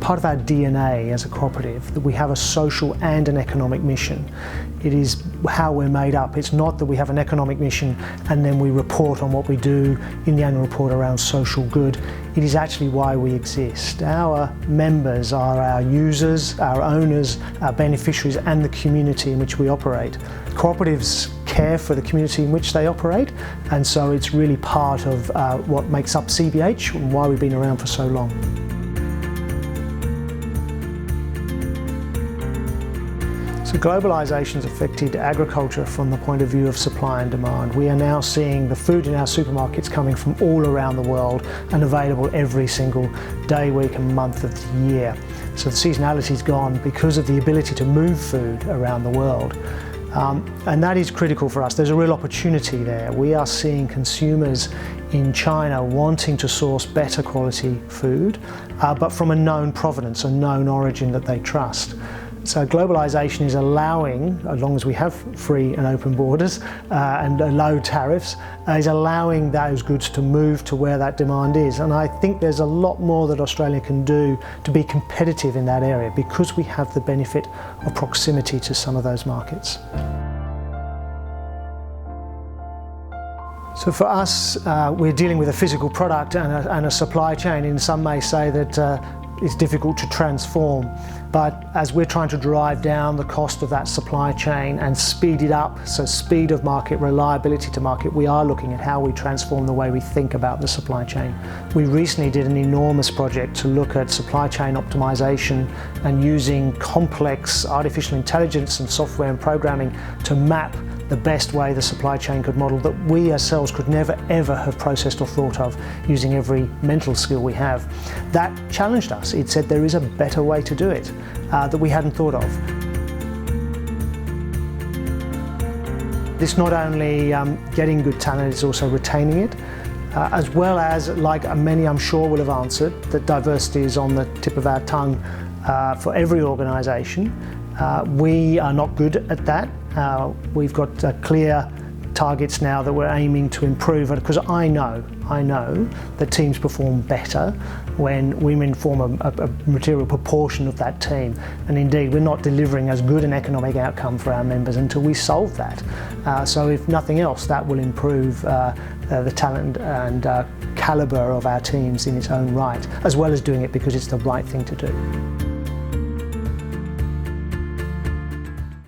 part of our DNA as a cooperative that we have a social and an economic mission. It is how we're made up. It's not that we have an economic mission and then we report on what we do in the annual report around social good. It is actually why we exist. Our members are our users, our owners, our beneficiaries, and the community in which we operate. Cooperatives care for the community in which they operate, and so it's really part of what makes up CBH and why we've been around for so long. So globalisation's affected agriculture from the point of view of supply and demand. We are now seeing the food in our supermarkets coming from all around the world and available every single day, week and month of the year. So the seasonality's gone because of the ability to move food around the world. And that is critical for us. There's a real opportunity there. We are seeing consumers in China wanting to source better quality food, but from a known provenance, a known origin that they trust. So globalisation is allowing, as long as we have free and open borders and low tariffs, is allowing those goods to move to where that demand is. And I think there's a lot more that Australia can do to be competitive in that area because we have the benefit of proximity to some of those markets. So for us, we're dealing with a physical product and a supply chain. And some may say that it's difficult to transform, but as we're trying to drive down the cost of that supply chain and speed it up, so speed of market, reliability to market, we are looking at how we transform the way we think about the supply chain. We recently did an enormous project to look at supply chain optimization and using complex artificial intelligence and software and programming to map the best way the supply chain could model that we ourselves could never ever have processed or thought of using every mental skill we have. That challenged us. It said there is a better way to do it that we hadn't thought of. It's not only getting good talent, it's also retaining it, as well as, like many I'm sure will have answered, that diversity is on the tip of our tongue for every organisation. We are not good at that. We've got clear targets now that we're aiming to improve, because I know that teams perform better when women form a material proportion of that team. And indeed, we're not delivering as good an economic outcome for our members until we solve that. So if nothing else, that will improve the talent and calibre of our teams in its own right, as well as doing it because it's the right thing to do.